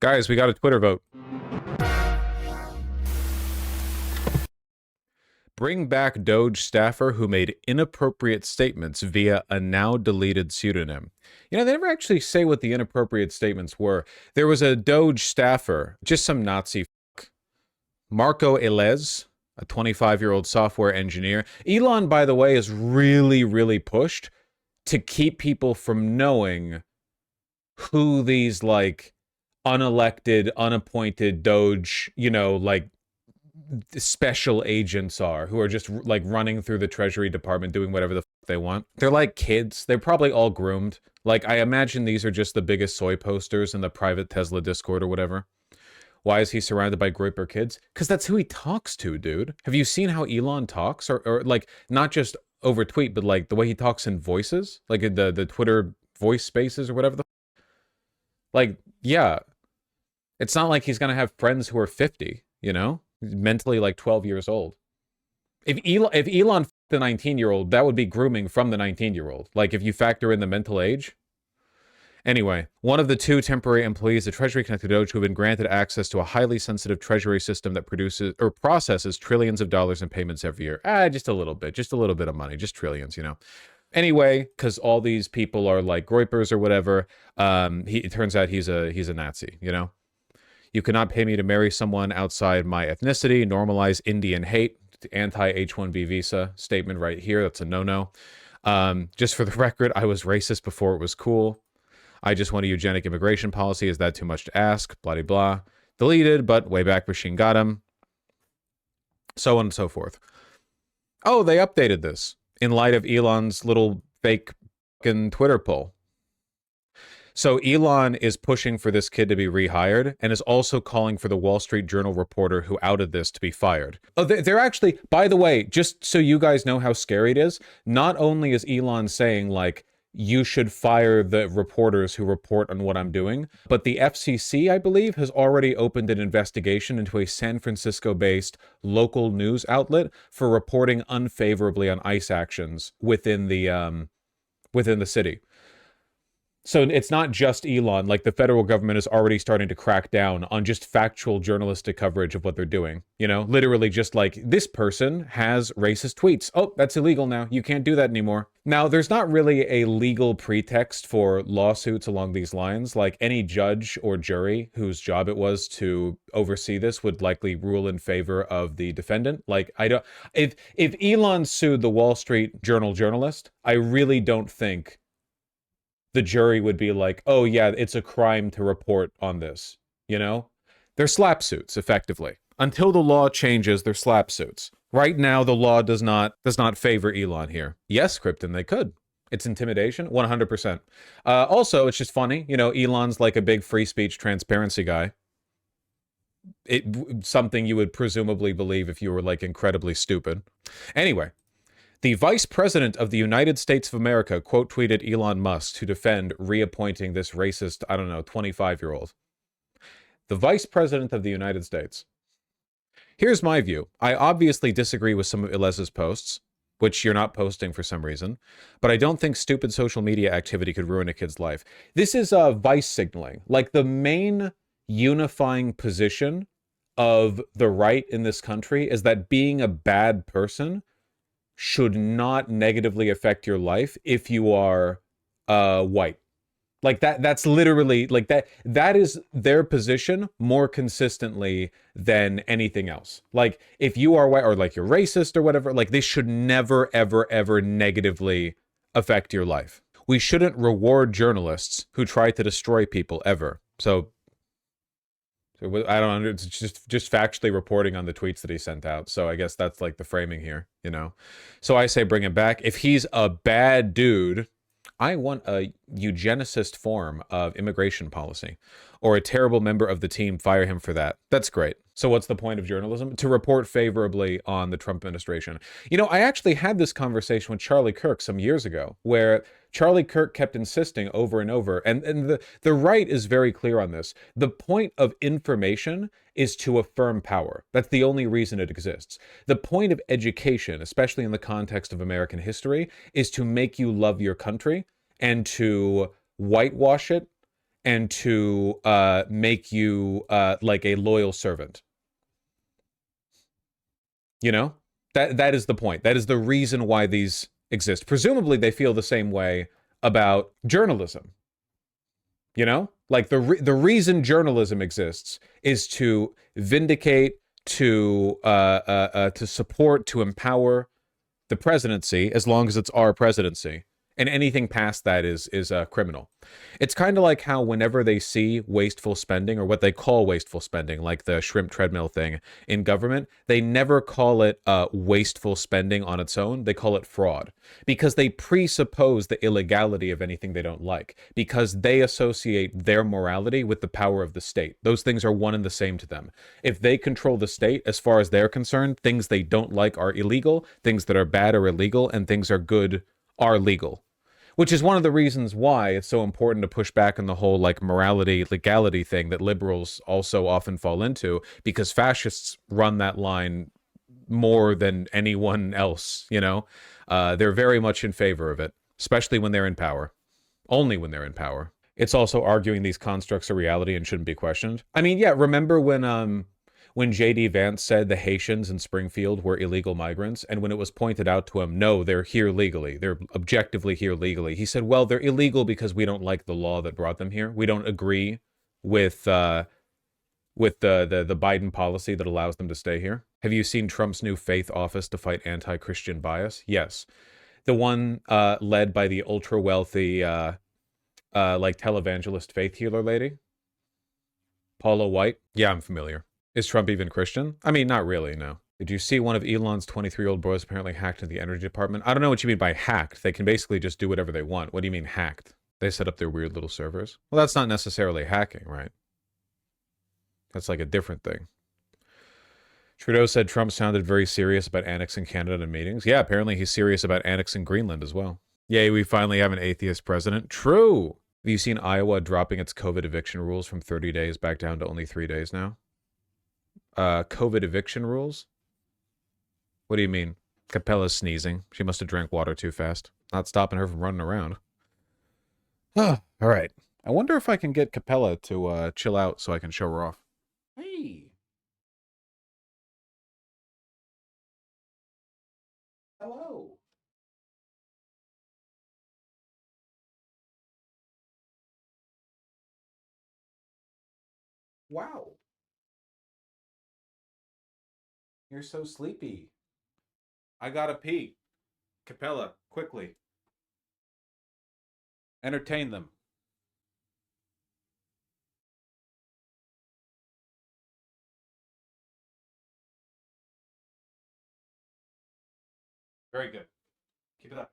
Guys, we got a Twitter vote. Bring back DOGE staffer who made inappropriate statements via a now deleted pseudonym. You know, they never actually say what the inappropriate statements were. There was a DOGE staffer, just some Nazi fuck. Marco Elez, a 25-year-old software engineer. Elon, by the way, is really pushed to keep people from knowing who these, like, unelected, unappointed DOGE, you know, like, special agents are, who are just like running through the Treasury Department doing whatever the fuck they want. They're like kids. They're probably all groomed. Like, I imagine these are just the biggest soy posters in the private Tesla Discord or whatever. Why is he surrounded by groyper kids? Because that's who he talks to, dude. Have you seen how Elon talks? Or like, not just over tweet, but like the way he talks in voices? Like in the Twitter voice spaces or whatever the like, yeah. It's not like he's gonna have friends who are 50, you know? Mentally like 12 years old. If Elon the 19-year-old, that would be grooming from the 19-year-old. Like, if you factor in the mental age. Anyway, one of the two temporary employees of Treasury connected DOGE who have been granted access to a highly sensitive Treasury system that produces or processes trillions of dollars in payments every year. Just a little bit of money, just trillions, you know. Anyway, because all these people are like groypers or whatever, it turns out he's a Nazi, you know. You cannot pay me to marry someone outside my ethnicity, normalize Indian hate, anti-H-1B visa statement right here. That's a no-no. Just for the record, I was racist before it was cool. I just want a eugenic immigration policy. Is that too much to ask? Blah, blah, blah. Deleted, but Wayback Machine got him. So on and so forth. Oh, they updated this in light of Elon's little fake fucking Twitter poll. So Elon is pushing for this kid to be rehired and is also calling for the Wall Street Journal reporter who outed this to be fired. Oh, they're actually, by the way, just so you guys know how scary it is, not only is Elon saying, like, you should fire the reporters who report on what I'm doing, but the FCC, I believe, has already opened an investigation into a San Francisco-based local news outlet for reporting unfavorably on ICE actions within the city. So it's not just Elon. Like, the federal government is already starting to crack down on just factual journalistic coverage of what they're doing. You know, literally just like, this person has racist tweets. Oh, that's illegal now. You can't do that anymore. Now, there's not really a legal pretext for lawsuits along these lines. Like, any judge or jury whose job it was to oversee this would likely rule in favor of the defendant. Like, if Elon sued the Wall Street Journal journalist, I really don't think the jury would be like, oh yeah, it's a crime to report on this, you know? They're slap suits, effectively. Until the law changes, they're slap suits. Right now, the law does not favor Elon here. Yes, Krypton, they could. It's intimidation, 100%. Also, it's just funny, you know, Elon's like a big free speech transparency guy. Something you would presumably believe if you were like incredibly stupid. Anyway. The Vice President of the United States of America quote tweeted Elon Musk to defend reappointing this racist, I don't know, 25-year-old. The Vice President of the United States. Here's my view. I obviously disagree with some of Elez's posts, which you're not posting for some reason, but I don't think stupid social media activity could ruin a kid's life. This is vice signaling. Like, the main unifying position of the right in this country is that being a bad person should not negatively affect your life if you are white. Like, that's literally, like, that is their position more consistently than anything else. Like, if you are white, or like you're racist or whatever, like, this should never, ever, ever negatively affect your life. We shouldn't reward journalists who try to destroy people, ever. So I don't know, it's just factually reporting on the tweets that he sent out. So I guess that's like the framing here, you know? So I say bring him back. If he's a bad dude, I want a eugenicist form of immigration policy, or a terrible member of the team, fire him for that. That's great. So what's the point of journalism? To report favorably on the Trump administration. You know, I actually had this conversation with Charlie Kirk some years ago, where Charlie Kirk kept insisting over and over, and the right is very clear on this. The point of information is to affirm power. That's the only reason it exists. The point of education, especially in the context of American history, is to make you love your country and to whitewash it and to make you like a loyal servant. You know, that is the point. That is the reason why these exist. Presumably, they feel the same way about journalism. You know, like the reason journalism exists is to vindicate, to support, to empower the presidency, as long as it's our presidency, and anything past that is criminal. It's kind of like how whenever they see wasteful spending, or what they call wasteful spending, like the shrimp treadmill thing in government, they never call it wasteful spending on its own. They call it fraud, because they presuppose the illegality of anything they don't like, because they associate their morality with the power of the state. Those things are one and the same to them. If they control the state, as far as they're concerned, things they don't like are illegal, things that are bad are illegal, and things are good are legal. Which is one of the reasons why it's so important to push back on the whole like morality, legality thing that liberals also often fall into, because fascists run that line more than anyone else, you know? They're very much in favor of it, especially when they're in power. Only when they're in power. It's also arguing these constructs are reality and shouldn't be questioned. I mean, yeah, remember when J.D. Vance said the Haitians in Springfield were illegal migrants, and when it was pointed out to him, no, they're here legally. They're objectively here legally. He said, well, they're illegal because we don't like the law that brought them here. We don't agree with the Biden policy that allows them to stay here. Have you seen Trump's new faith office to fight anti-Christian bias? Yes. The one led by the ultra-wealthy like televangelist faith healer lady, Paula White. Yeah, I'm familiar. Is Trump even Christian? I mean, not really, no. Did you see one of Elon's 23-year-old boys apparently hacked into the energy department? I don't know what you mean by hacked. They can basically just do whatever they want. What do you mean hacked? They set up their weird little servers? Well, that's not necessarily hacking, right? That's like a different thing. Trudeau said Trump sounded very serious about annexing Canada in meetings. Yeah, apparently he's serious about annexing Greenland as well. Yay, we finally have an atheist president. True! Have you seen Iowa dropping its COVID eviction rules from 30 days back down to only 3 days now? COVID eviction rules? What do you mean? Capella's sneezing. She must have drank water too fast. Not stopping her from running around. All right. I wonder if I can get Capella to chill out so I can show her off. Hey. Hello. Wow. You're so sleepy. I gotta pee. Capella, quickly. Entertain them. Very good. Keep it up.